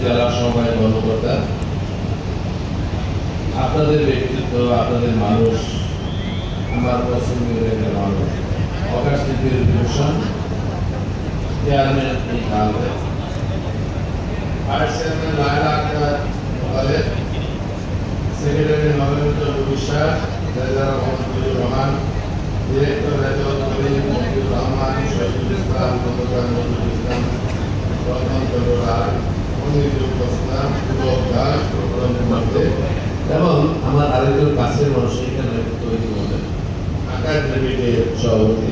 জেলা সভায় কর্মকর্তা, আপনাদের ব্যক্তিত্ব, আপনাদের মানুষ, আমার পছন্দের একটা মানুষ, আকাশ ভূষণ চেয়ারম্যান এই কালকে, vice chairman Laila Akter college, secretary Nabendra Biswas, treasurer Mohammadur Rahman, director Rezaul Karim, Mofizur Rahman, Shahidul Islam, Khandakar Nazrul Islam, Ratan Chandra Roy, Monirul Islam, Sulav Das, এবং আমার আরেকজন কাছের মানুষ এখানে তৈরি হলেন একাডেমিকের সভাপতি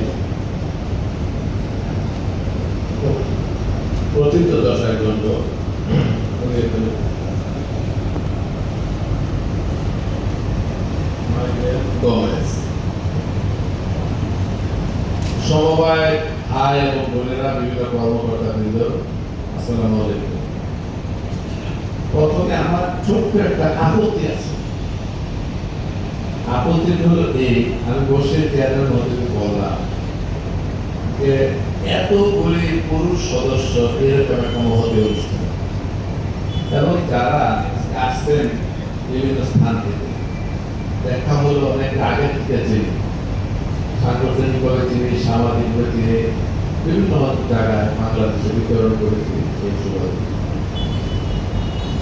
প্রথিত দশায় গ্রন্থ সমবায় ভাই এবং বোনেরা, বিভিন্ন কর্মকর্তা বৃন্দ, আসসালামু আলাইকুম। প্রথমে আমার ছোট্ট একটা আপত্তি আছে। আপত্তি হলো এই, আমি বসে চেয়ারের মধ্যে বললাম যে এতগুলি পুরুষ সদস্য এরকম একটা মহতি অনুষ্ঠান এবং যারা আসছেন বিভিন্ন স্থান থেকে, দেখা হলো অনেক আগে থেকে চিনি, সাংগঠনিকভাবে চিনি, সামাজিকভাবে চিনি, বিভিন্ন জায়গায় বাংলাদেশে বিতরণ করেছি এই সুবাদে।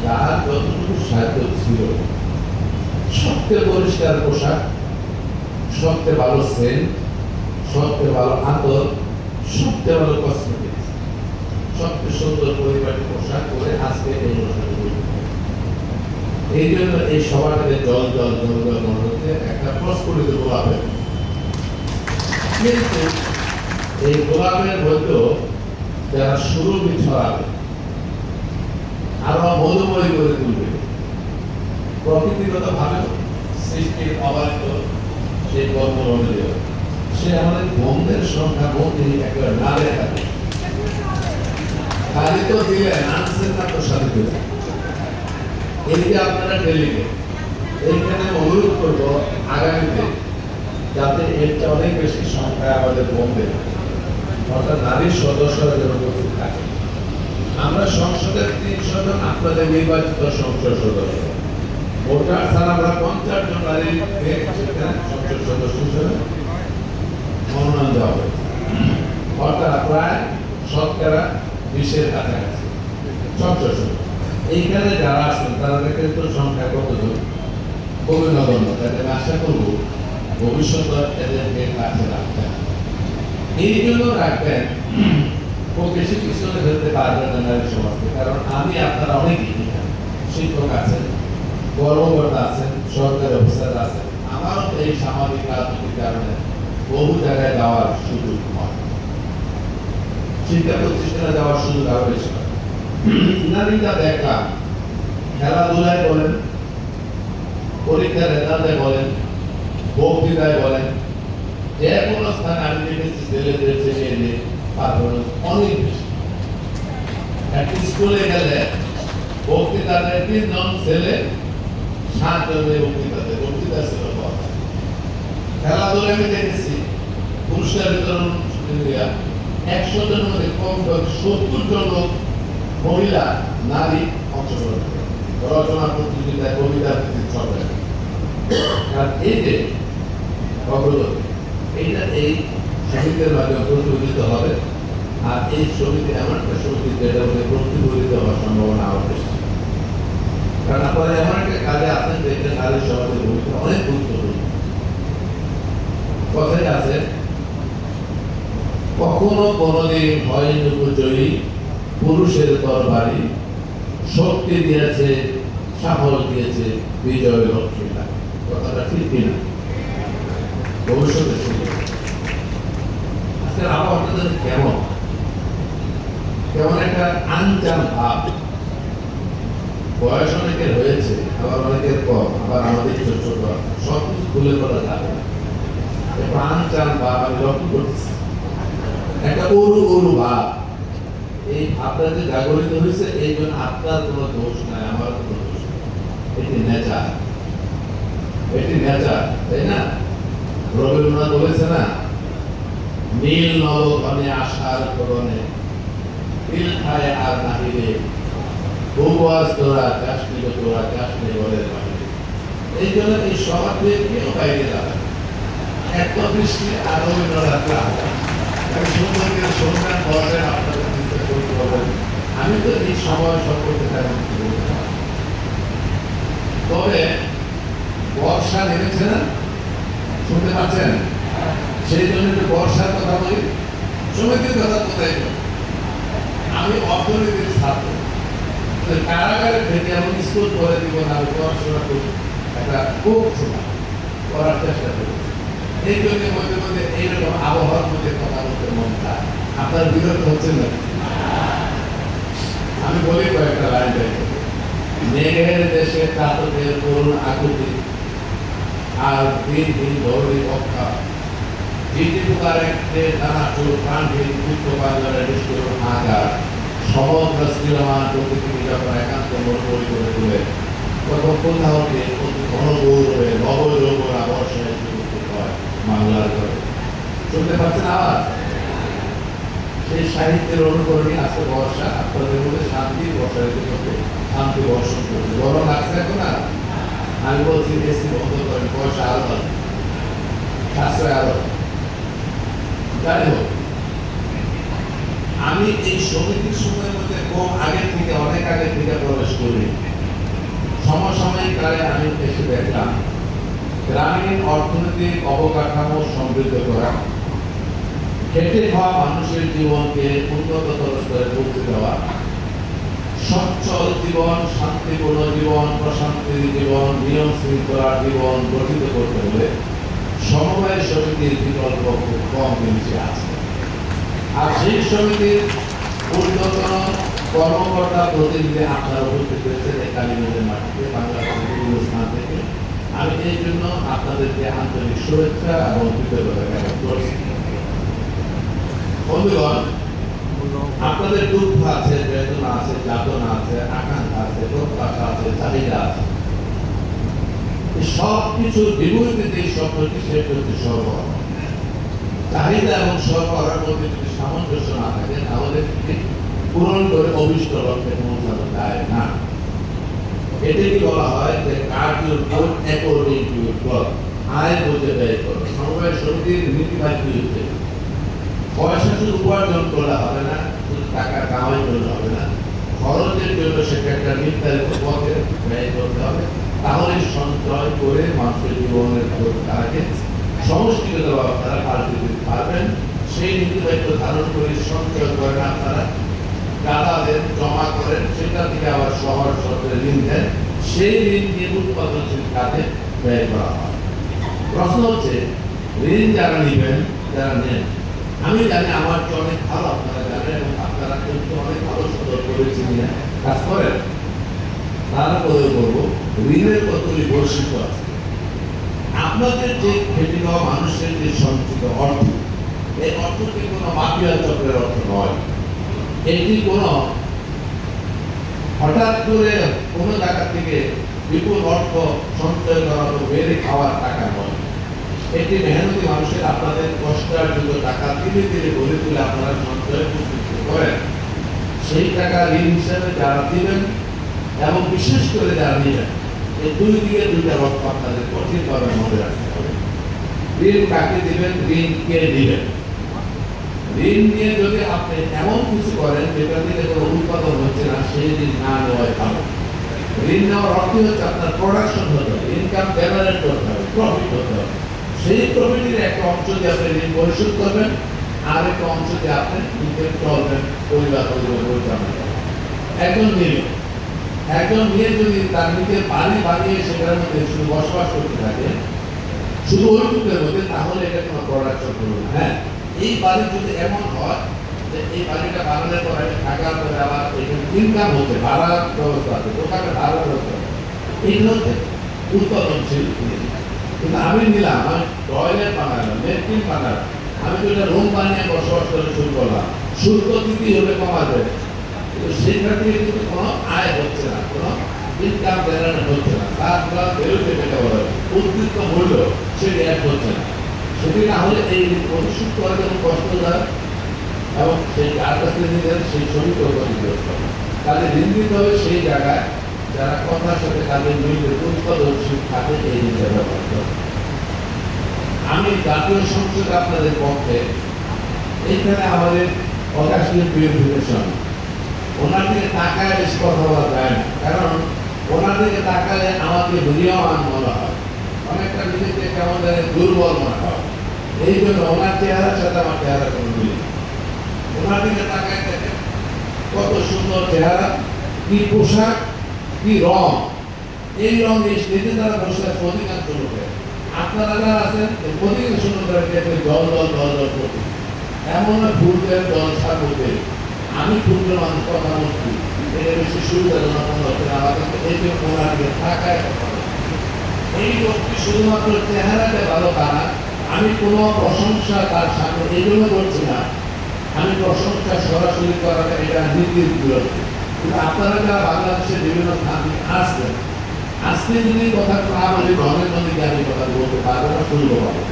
তার যতটুকু সাহায্য ছিল, সবচেয়ে পরিষ্কার পোশাক, সবচেয়ে ভালো সেন্ট, সবচেয়ে ভালো আতর, সবচেয়ে ভালো কসমেটিক্স, সবচেয়ে সুন্দর পরিবারের পোশাক করে আজকে এই অনুষ্ঠানে এই জন্য এই সভাটাতে জল জল জল জল মনে হচ্ছে একটা প্রস্ফুটিত গোলাপের। কিন্তু এই গোলাপের হয়তো যারা সুরভি ছড়াবে, আরো মধুময় করে তুলবে, প্রকৃতিগত ভাবে সৃষ্টির অবারিত সেই কর্ম অনুযায়ী সে আমাদের বন্ধের সংখ্যা বন্ধে একেবারে না দেখা খালি তো দিলে আনছেন না তো সাথে দিলে। এই যে আপনারা ডেলিগেট, এইখানে অনুরোধ করবো আগামীতে যাতে এরটা অনেক বেশি সংখ্যা আমাদের বন্ধে, অর্থাৎ নারীর সদস্যরা যেন উপস্থিত থাকে। আমরা সংসদের ৩০০ জন আপনাদের নির্বাচিত সংসদ সদস্য, ভোটার ছাড়া আমরা ৫০ জন নারীকে সংসদ সদস্য হিসেবে মনোনয়ন দেওয়া হয়েছে, অর্থাৎ প্রায় শতকরা ২০-এর কাছাকাছি সংসদ সদস্য। এইখানে যারা আসছেন তাদের কিন্তু সংখ্যা কতজন খুবই নগণ্য, তাদের আশা করব ভবিষ্যতে এদেরকে কাছে রাখবেন। এই জন্য রাখবেন খুব বেশি পিছনে ফেলতে পারবেন না নারী সমাজকে, কারণ আমি আপনারা অনেকেই শিক্ষক আছেন, কর্মকর্তা আছেন, সরকারি অফিসার আছেন, আমারও এই সামাজিক রাজনৈতিক কারণে বহু জায়গায় যাওয়ার সুযোগ হয়, শিক্ষা প্রতিষ্ঠানে যাওয়ার সুযোগ আরো বেশি হয়। ইদানিংটা দেখলাম খেলাধুলায় বলেন, পরীক্ষার রেজাল্টে বলেন, বক্তৃতায় বলেন, যে কোনো স্থানে আমি দেখেছি ছেলেদের মেয়েদের পারফরমেন্স অনেক বেশি। একটা স্কুলে গেলে বক্তৃতাতে ৩ জন ছেলে ৭ জনের বক্তৃতা ছিল। খেলাধুলায় আমি দেখেছি পুরস্কার বিতরণ ১০০ জনের মধ্যে কম ৭০ জন লোক মহিলা নারী অংশগ্রহণ করে রচনা প্রতিযোগিতায়, কবিতা প্রতিযোগিতা। কারণ এই যে অগ্রগতি, এইটা এই সমিতির মাধ্যমে প্রতিফলিত হবে। আর এই সমিতি এমন একটা সমিতি যেটা মধ্যে প্রতিফলিত হওয়ার সম্ভাবনা আরো বেশি, কারণ আপনারা এমন একটা কাজে আছেন যে এটা নারী সমাজের ভূমিকা অনেক গুরুত্বপূর্ণ। কথাই আছে, কখনো কোনোদিন হয়নি জয়ী পুরুষের তরবারি, শক্তি দিয়েছে, সাফল দিয়েছে, বিজয় লক্ষ্মী। কথাটা ঠিক কিনা? ভবিষ্যতে আজকের আবহাওয়াটা কেমন কেমন একটা আনচান ভাব, বয়স অনেকের হয়েছে, আবার অনেকের কম, আবার আমাদের ছোট ছোট, সবকিছু খুলে বলা যাবে না। আনচান ভাব আমি লক্ষ্য করতেছি, একটা উরু উরু ভাব। এই ভাবটা যে জাগরিত হয়েছে, এই জন্য আপনার কোনো দোষ নাই, আমার কোনো দোষ নাই। এটি নেচার, তাই না? রবীন্দ্রনাথ বলেছে না, নীল নবঘনে আশার করণে তিল খায় আর নাহিরে, বউয়াস তোরা কাশ্মীর তোরা কাশ্মীর বলের বাহিরে। এই জন্য এই সভা থেকে কেউ বাইরে যাবে এত বৃষ্টি আর রবীন্দ্রনাথ সুন্দর সন্ধান করবেন, আপনাদের চিন্তা করতে পারবেন। আমি তো এই সময় সম্পর্কে তেমন কিছু বলতে পারি। তবে বর্ষা নেমেছে না, শুনতে পাচ্ছেন? সেই জন্য একটু বর্ষার কথা বলি, সমিতির কথা কোথায় বলি। আমি অর্থনীতির ছাত্র, কারাগারে থেকে এমন স্কুল করে দিব না, আমি পড়াশোনা করি একটা খুব ছিলাম, করার চেষ্টা করেছি। এই জন্য মধ্যে মধ্যে এইরকম আবহাওয়ার মধ্যে কথা বলতে মন চায়। আপনার বিরক্ত হচ্ছেন না? আমি বলি কয়েকটা লাইন দেখে, মেঘের দেশে চাতকের করুণ আকুতি আর দিন দিন ধরে পক্ষা জিটি পোকার একটে দানা চোর প্রাণহীন পুত্র বাজারে নিষ্ঠুর আকার সমগ্র শ্রীরমান প্রকৃতি যখন একান্ত মনোবলী করে তোলে তখন কোথাওকে অতি ঘন গৌরবে নবযৌবনা বর্ষায় উপস্থিত হয় বাংলার ঘরে। শুনতে পাচ্ছেন আওয়াজ? সেই সাহিত্যের অনুকরণে আজকে বর্ষা আপনাদের মধ্যে শান্তি বর্ষায়িত করতে, শান্তি বর্ষণ করতে। গরম লাগছে এখন না? আমি বলছি এসি বন্ধ করেন, পয়সা আরো হবে, সাশ্রয় আরো। যাই হোক, আমি এই সমিতির সময়ের মধ্যে কম আগে থেকে, অনেক আগে থেকে প্রবেশ করি। সমসাময়িক কালে আমি এসে দেখলাম গ্রামীণ অর্থনৈতিক অবকাঠামো সমৃদ্ধ করা, খেটে খাওয়া মানুষের জীবনকে উন্নততর স্তরে পৌঁছে দেওয়া, সচ্ছল জীবন, শান্তিপূর্ণ জীবন, প্রশান্তির জীবন, নিয়ম শৃঙ্খলার জীবন গঠিত করতে হলে সমবায় সমিতির বিকল্প খুব কম জিনিসে আছে। আর সেই সমিতির ঊর্ধ্বতন কর্মকর্তা প্রতিনিধি আপনারা উপস্থিত হয়েছেন এই কালীগঞ্জের মাটিতে, বাংলাদেশের বিভিন্ন স্থান থেকে। আমি এই জন্য আপনাদেরকে আন্তরিক শুভেচ্ছা এবং কৃতজ্ঞতা জ্ঞাপন করছি। বন্ধুগণ, আপনাদের দুঃখ আছে, বেদনা আছে, যাতনা আছে, আকাঙ্ক্ষা আছে, প্রত্যাশা আছে, চাহিদা আছে। সব কিছুর বিপরীতে যে শব্দটি সেটি হচ্ছে সরবরাহ। চাহিদা এবং সরবরাহের মধ্যে যদি সামঞ্জস্য না থাকে তাহলে পূরণ করে অভিষ্ট লক্ষ্যে পৌঁছানো যায় না। এটাকে বলা হয় যে কাজ your good according to your god, আয় বুঝে ব্যয় করো। সমবায় সমিতির নীতিবাক্য হচ্ছে পয়সা শুধু উপার্জন করলে হবে না, শুধু টাকা কামাই করলে হবে না, খরচের জন্য সেটা একটা নির্ধারিত পথে ব্যয় করতে হবে। তাহলে সঞ্চয় করে মানুষের জীবনের তারাকে সমষ্টিগতভাবে আপনারা পাল্টে দিতে পারবেন। সেই নীতিবাক্য ধারণ করে সঞ্চয় করেন, আপনারা টাকা দেন, জমা করেন, সেটা থেকে আবার শহর শহরে ঋণ দেন, সেই ঋণ নিয়ে উৎপাদনশীল কাজে ব্যয় করা হয়। প্রশ্ন হচ্ছে, ঋণ যারা নেবেন, যারা নেন, আমি জানি আমার তো অনেক ভালো, আপনারা জানেন, এবং আপনারা কিন্তু অনেক ভালো সুন্দর করেছি নিয়ে কাজ করেন। তারপরে বলবো ঋণের কতগুলি বৈশিষ্ট্য আছে। আপনাদের যে খেটে খাওয়া মানুষের যে সঞ্চিত অর্থ, এই অর্থটি কোনো মাফিয়া চক্রের অর্থ নয়। এটি কোনো হঠাৎ করে কোনো জায়গা থেকে বিপুল অর্থ সঞ্চয় করা বেড়ে খাওয়ার টাকা নয়। এটি মেহনতি মানুষের আপনাদের কষ্টার্জিত টাকা ধীরে ধীরে গড়ে তুলে আপনারা সঞ্চয় করেন। সেই টাকা ঋণ হিসেবে যারা দিবেন এবং বিশেষ করে যারা নেবেন, এই দুই দিকে দুইটা লক্ষ্য আপনাদের কঠিনভাবে মনে রাখতে হবে। ঋণ কাকে দিবেন, ঋণ কে দিবেন। ঋণ নিয়ে যদি আপনি এমন কিছু করেন যেটা থেকে কোনো উৎপাদন হচ্ছে না, সেই ঋণ না নেওয়াই ভালো। ঋণ নেওয়ার অর্থ হচ্ছে আপনার প্রোডাকশন হতে হবে, ইনকাম জেনারেট করতে হবে, প্রফিট হতে হবে। সেই প্রফিটের একটা অংশ দিয়ে আপনি ঋণ পরিশোধ করবেন, আর একটা অংশ দিয়ে আপনি নিজের চলবেন, পরিবার পরিচালনা করবেন। একজন মেয়ে যদি তার নিজের বাড়ি বানিয়ে সেটার মধ্যে শুধু বসবাস করতে থাকে, শুধু ওইটুকের মধ্যে, তাহলে এটা কোনো প্রোডাকশন করবে না। হ্যাঁ, এই বাড়ি যদি এমন হয় যে এই বাড়িটা বানানোর পরে থাকার পরে আবার ইনকাম হচ্ছে, ভাড়ার ব্যবস্থা আছে, দোকানে ভাড়ার ব্যবস্থা আছে, এইগুলো হচ্ছে উৎপাদনশীল। কিন্তু আমি নিলাম, আমি টয়লেট বানালাম, ল্যাট্রিন বানালাম, আমি তো এটা রুম বানিয়ে বসবাস করে শুরু করলাম, শুল্ক দিতেই হবে, কমাবে, কিন্তু সেখান থেকে কিন্তু কোনো আয় হচ্ছে না, কোনো ইনকাম জেনারেট হচ্ছে না, তার বেরোতে পেতে বলে উদ্বৃত্ত মূল্য সেটি এক হচ্ছে না। সেটি না হলে এই প্রতিশোধ করা যেমন কষ্টদায়ক এবং সেই যার কাছে নিজের সেই ছবিকেও ক্ষতিগ্রস্ত হবে। তাহলে ঋণ দিতে হবে সেই জায়গায় যারা কথার সাথে তাদের মিলবে উৎপাদনশীল খাতে এই ঋণটা ব্যবহার করে। আমি জাতীয় সংসদে আপনাদের পক্ষে এইখানে আমাদের অগাস্টিন পিউরিফিকেশন ওনার দিকে তাকায় বেশি কথা বলা যায় না, কারণ ওনার দিকে তাকালে আমাকে দৃঢ়মান মনে হয়, অনেকটা নিজেকে কেমন দুর্বল মনে হয়। এই জন্য ওনার চেহারার সাথে আমার চেহারা কোনো মিল না। ওনার দিকে তাকায় দেখেন কত সুন্দর চেহারা, কি পোশাক, কি রং, এই রং এই স্টেজে তারা বসে আছে অধিকাংশ লোকে। আপনারা যারা আছেন অধিকাংশ লোকেরা দল দল দল দল করতে এমন ফুলদের দল সাগরদের আমি ফুলদের মানুষ কথা বলছি, এটা বেশি সুবিধাজনক মনে হচ্ছে না আমাদের। এই জন্য ওনার দিকে তাকায় এই লোকটি শুধুমাত্র চেহারাতে ভালো তা না, আমি কোনো প্রশংসা তার সামনে এই জন্য করছি না, আমি প্রশংসা সরাসরি করাটা এটা নীতির বিরোধী। কিন্তু আপনারা যারা বাংলাদেশের বিভিন্ন স্থান থেকে আসছেন, আজকে যদি কথা না বলি ঘরের মধ্যে আমি কথা বলতে পারবো না, শুনবো পাবো।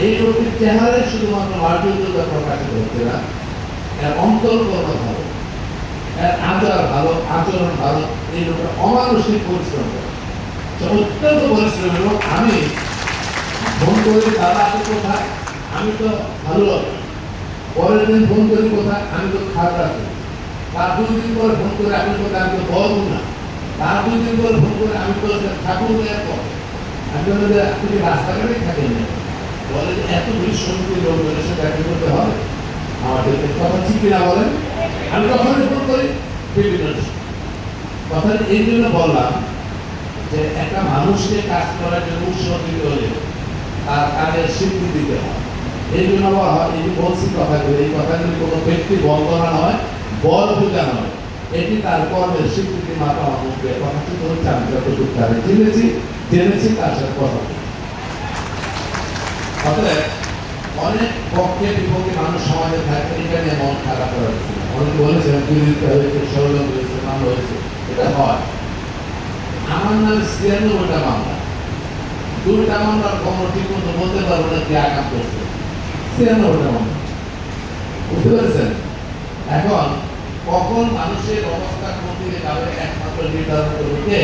এই লোকটির চেহারায় শুধুমাত্র মার্জুদতা প্রকাশিত হচ্ছে না, এর অন্তর্কর্ম ভালো, এর আচার ভালো, আচরণ ভালো। এই লোকটা অমানসিক পরিশ্রম করে, অত্যন্ত পরিশ্রমের লোক। আমি ফোন করি দাদা আছে কোথায়, আমি তো ভালো আছি। পরের দিন ফোন করি কোথায়, আমি তো খারাপ আছি। তার 2 দিন পরে ফোন করে আমি কোথায়, আমি তো বলবো না। তার 2 দিন পরে ফোন করে আমি তো ঠাকুর দেওয়ার পর আমি বলি আপনি রাস্তাঘাটেই থাকেন না, বলে যে এত বেশি সমিতির লোকজনের সাথে দেখা করতে হবে আমাদের কথা ঠিক কিনা বলেন। আমি তখনই ফোন করি বিভিন্ন কথা। এই জন্য বললাম যে একটা মানুষকে কাজ করার জন্য উৎসাহ দিতে হলে তার কাজের স্বীকৃতি দিতে হয়। এই জন্য বলা হয়, এই যে বলছি কথাগুলো, এই কথাগুলি কোনো ব্যক্তি বন্দনা নয়, বল পূজা নয়, এটি তার কর্মের স্বীকৃতি মাত্র। আমাকে প্রকাশিত হচ্ছে, আমি যতটুকু তাদের জেনেছি তার সাথে কথা। অতএব অনেক পক্ষে বিপক্ষে মানুষ সমাজে থাকে, এটা নিয়ে মন খারাপ করা হচ্ছে। অনেকে বলেছেন বিরোধিতা হয়েছে, ষড়যন্ত্র হয়েছে, মামলা হয়েছে, এটা হয়। আমার নামে 96টা মামলা, 2টা মামলার খবর ঠিক মতো বলতে পারবো না কি আঘাত করছে। 96টা মামলা, বুঝতে পেরেছেন? এখন কখন মানুষের অবস্থা কোন দিকে যাবে একমাত্র নির্ধারণ করবে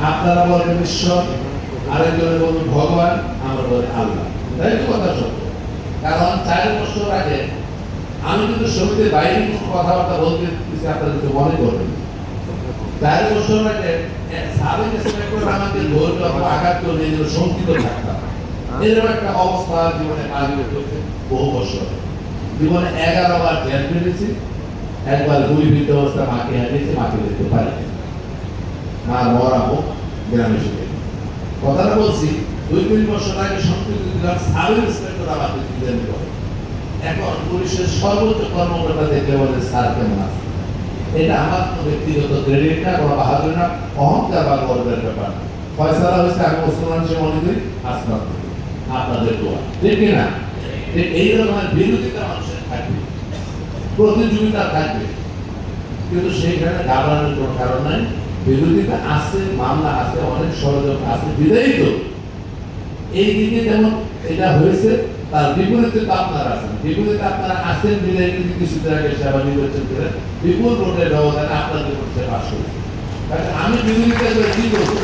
আপনারা বলবেন ঈশ্বর, আরেকজনে বলবেন ভগবান, আমরা বলি আল্লাহ। তাই তো কথা সত্য। কারণ 4 বছর আগে আমি কিন্তু সমিতির বাইরে কিছু কথাবার্তা বলতে দিচ্ছি, আপনারা কিছু মনে করবেন। 4 বছর আগে সাবেক ইন্সপেক্টর আমাকে ধৈর্য আঘাত করে এই শঙ্কিত থাকতাম। এরকম একটা অবস্থা জীবনে আগে চলছে বহু বছর। জীবনে 11 বার জেল ফেলেছি, একবার গুলিবিদ্ধ অবস্থা মাকে হারিয়েছি, মাকে দেখতে পারি মা মরা হোক গ্রামে শুধু কথাটা বলছি। 2-3 বছর আগে সংযুক্ত দিলাম সাবেক ইন্সপেক্টর আমাকে দিলেন করে। এখন পুলিশের সর্বোচ্চ কর্মকর্তা দেখে বলে স্যার কেমন আছে। এটা আমার ব্যক্তিগত ক্রেডিট না, কোনো বাহাদুরি না, অহংকার বা গর্বের ব্যাপার না। ফয়সালা হয়েছে আমি মুসলমান সে মনে করি আসলাম আপনাদের দোয়া, ঠিক না? এই ধরনের বিরোধিতা মানুষের থাকবে, প্রতিযোগিতা থাকবে, কিন্তু সেইখানে ঘাবড়ানোর কোনো কারণ নাই। বিরোধিতা আছে, মামলা আছে, অনেক ষড়যন্ত্র আছে, বিদায়ী তো এই দিকে যেমন এটা হয়েছে, তার বিপরীতে তো আপনারা আছেন। বিপরীতে আপনারা আছেন বিদায়ী, কিন্তু কিছুদিন আগে সেবা নির্বাচন করে বিপুল ভোটের ব্যবধানে আপনাদের পক্ষে পাশ করেছে। আমি বিরোধিতা করে কি করবো?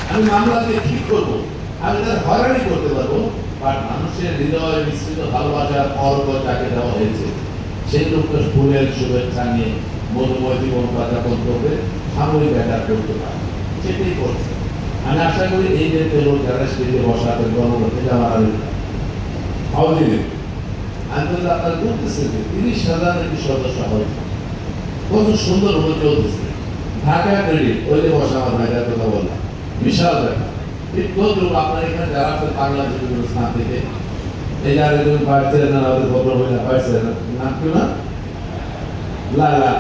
আমি মামলাকে ঠিক করবো, আমি তার হয়রানি করতে পারবো। বাট মানুষের হৃদয় মিশ্রিত ভালোবাসার অর্ঘ যাকে দেওয়া হয়েছে, সেই লোকটা ফুলের শুভেচ্ছা নিয়ে মধুময় জীবন যাপন করবে, সাময়িক ব্যাটার করতে পারে, সেটাই করছে। আমি আশা করি এই যে লোক যারা স্টেজে বসাতে গণভোটে যাওয়ার হাউজিংয়ে আন্দোলন আপনারা করতেছেন, 30,000 নাকি সদস্য হয়েছে, কত সুন্দর ভাবে চলতেছে। ঢাকা ক্রেডিট ওই যে বসা আমার ভাইটার কথা বললাম, বিশাল ব্যাপার। আপনার এখানে যারা আছেন বাংলাদেশের বিভিন্ন স্থান থেকে, এই যারা পাইছেন না, আমাদের ভদ্র মহিলা পাইছেন নাম কেউ না, লালা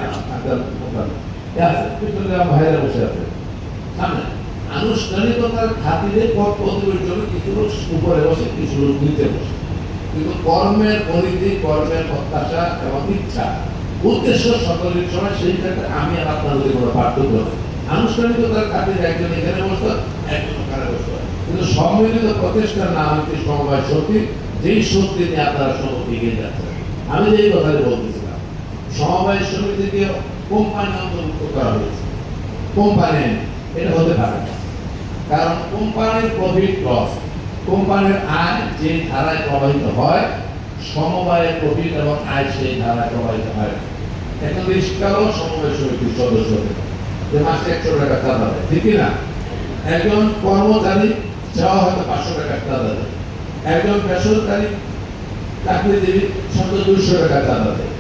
ভাইরা বসে আছে সামনে। আনুষ্ঠানিকতার খাতিরে পথ পদবীর জন্য কিছু লোক উপরে বসে, কিছু লোক নিচে বসে, কিন্তু কর্মের পরিধি, কর্মের প্রত্যাশা এবং ইচ্ছা, উদ্দেশ্য সকলের সময় সেই ক্ষেত্রে আমি আর আপনার যদি কোনো পার্থক্য নেই। আনুষ্ঠানিকতার খাতিরে একজন এখানে বসতো, একজন ওখানে বসতো, কিন্তু কিন্তু সম্মিলিত প্রচেষ্টার নাম হচ্ছে সমবায় শক্তি, যেই শক্তি নিয়ে আপনারা সবাই এগিয়ে যাচ্ছেন। আমি যেই কথাটি বলতেছিলাম, সমবায় সমিতিকে কোম্পানি অন্তর্ভুক্ত করা হয়েছে, কোম্পানি এটা হতে পারে না, কারণ কোম্পানির প্রফিট লস, কোম্পানির আয় যে ধারায় প্রবাহিত হয়, সমবায়ের প্রফিট এবং আয় সেই ধারায় প্রবাহিত হয়। এখন রিস্কারও সমবায় সমিতির সদস্য যে মাসে 100 টাকা চাঁদা দেয়, ঠিক না? একজন কর্মচারী চাওয়া হয়তো 500 টাকা চাঁদা দেয়, একজন বেসরকারি চাকরিজীবী 200 টাকা চাঁদা দেয়,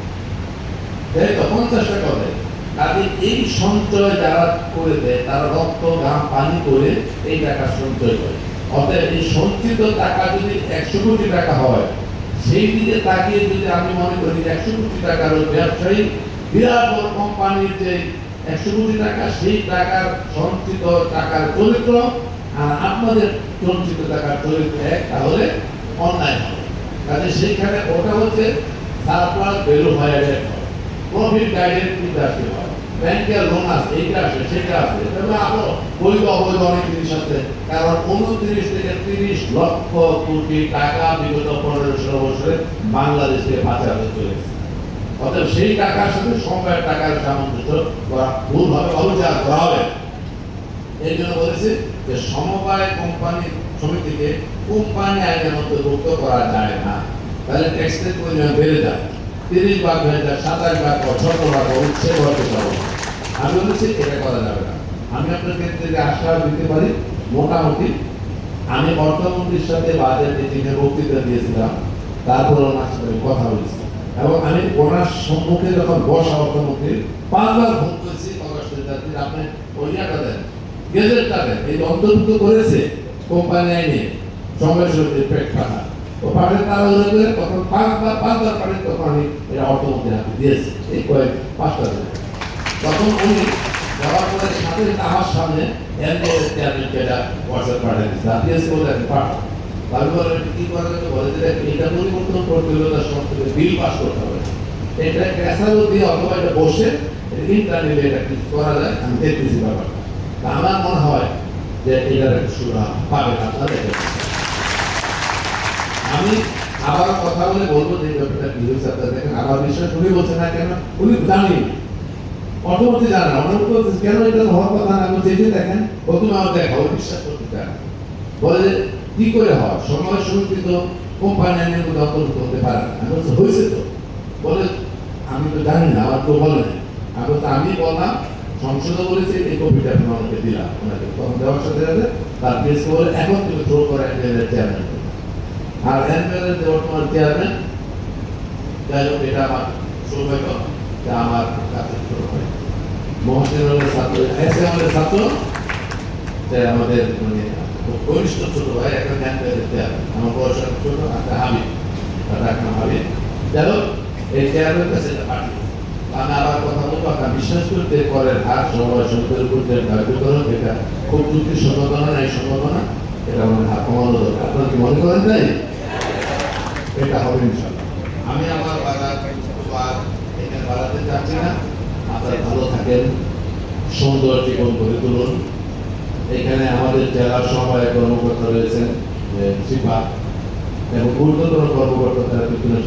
তাই তো 50 টাকা দেয়। কাজে এই সঞ্চয় যারা করে দেয় তারা রক্ত ঘাম পানি করে এই টাকা সঞ্চয় করে। অতএব এই সঞ্চিত টাকা যদি 100 কোটি টাকা হয়, সেই দিকে তাকিয়ে যদি আমি মনে করি 100 কোটি টাকার ব্যবসায়ী বিরাট বড় কোম্পানির যে 100 কোটি টাকা, সেই টাকার সঞ্চিত টাকার চরিত্র আর আপনাদের সঞ্চিত টাকার চরিত্র এক, তাহলে অন্যায় হবে। কাজে সেইখানে ওটা হচ্ছে surplus value higher profit guided কিন্তু আসতে হয়, ব্যাংকের লোন আছে, এইটা আসে সেটা আছে, তবে আরো বৈধ অবৈধ অনেক জিনিস আছে। কারণ 29 থেকে 30 লক্ষ কোটি টাকা বিগত 15-16 বছরে বাংলাদেশ থেকে পাচার হয়ে চলেছে। অতএব সেই টাকার সাথে সমবায়ের টাকার সামঞ্জস্য করা ভুল হবে, অবিচার করা হবে। এই জন্য বলেছে যে সমবায় কোম্পানি সমিতিকে কোম্পানি আইনের অন্তর্ভুক্ত করা যায় না, তাহলে ট্যাক্সের পরিমাণ বেড়ে যায়, 30 ভাগ হয়ে যায় 27 ভাগ, 17 ভাগ, উচ্ছেদ হতে পারে। আমি বলেছি এটা করা যাবে না। আমি আপনাকে আশ্বাস দিতে পারি, মোটামুটি আমি অর্থমন্ত্রীর সাথে বাজেট মিটিংয়ে বক্তৃতা দিয়েছিলাম, তারপর ওনার সাথে কথা বলেছি এবং আমি ওনার সম্মুখে যখন বসা অর্থমন্ত্রী 5 বার ফোন করেছি, অগস্টের তারিখে আপনি ওইটা দেন, গেজেটটা দেন, এই অন্তর্ভুক্ত করেছে কোম্পানি আইনে সমবায় সমিতির প্রেক্ষাপট ও পাঠে তারা করে তখন 5 বার পাঠে, তখন আমি এটা অর্থমন্ত্রীর হাতে দিয়েছি এই কয়েক 5টা দিন। তখন উনি যাওয়ার পরে সাথে আমার সামনে এটা হোয়াটসঅ্যাপ পাঠিয়ে দিচ্ছে, দিয়েছে বলে আমি পাঠাবো। তারপর কি করা যাবে বলে যে এটা পরিবর্তন করতে হলে তার সঙ্গে বিল পাস করতে হবে, এটা ক্যাসারও দিয়ে অথবা এটা বসে ইন্টারনেটে এটা কিছু করা যায়, আমি দেখতেছি ব্যাপারটা। আমার মনে হয় যে এটার একটা সুরা পাবে আপনারা। আমি আবার কথা বলে বলবো যে ব্যাপারটা কি হয়েছে আপনারা দেখেন, আমার বিষয় উনি বলছেন না কেন, উনি জানি অর্থমন্ত্রী জানেন, অনেক কেন এটা হওয়ার কথা না, বলছে যে দেখেন প্রথমে আমার দেখাবো, বিশ্বাস করতে চান, বলে যে কি করে হয়, সময় সমিতি তো কোম্পানি আইনের মধ্যে অন্তর্ভুক্ত হতে পারে না। আমি বলছি হয়েছে তো, বলে আমি তো জানি না, আমার তো বলে না। আমি বলছি আমি বললাম সংসদে বলেছি এই কপিটা আপনি আমাকে দিলাম, ওনাকে তখন দেওয়ার সাথে সাথে তার কেস বলে এখন তুমি থ্রো করে এনবিএলের চেয়ারম্যান, আর এনবিএলের যে বর্তমান চেয়ারম্যান, যাই হোক এটা আমার সৌভাগ্য যে আমার কাছে মহাসিনের ছাত্র, এসএমের ছাত্র, যে আমাদের মানে ঘনিষ্ঠ ছোট ভাই, একটা এনবিএলের চেয়ারম্যান, আমার বয়স ছোট, একটা হাবিব, একটা হাবিব, যাই হোক এই চেয়ারম্যান কাছে এটা পাঠিয়ে আমি আবার কথা বলবো। আপনার বিশ্বাস করতে করেন হার সময় সন্ধ্যের উপর যে কার্যক্রম, এটা খুব যুক্তির সম্ভাবনা নাই, সম্ভাবনা এটা আমাদের হাত কমানো দরকার। আপনার কি মনে করেন তাই? এটা হবে ইনশাল্লাহ। আমি আমার এখানে বাড়াতে চাচ্ছি না, আপনারা ভালো থাকেন, সুন্দর জীবন গড়ে তুলুন। এখানে আমাদের জেলার সমবায় কর্মকর্তা রয়েছেন শিপা এবং ঊর্ধ্বতন কর্মকর্তা তারা পিছনে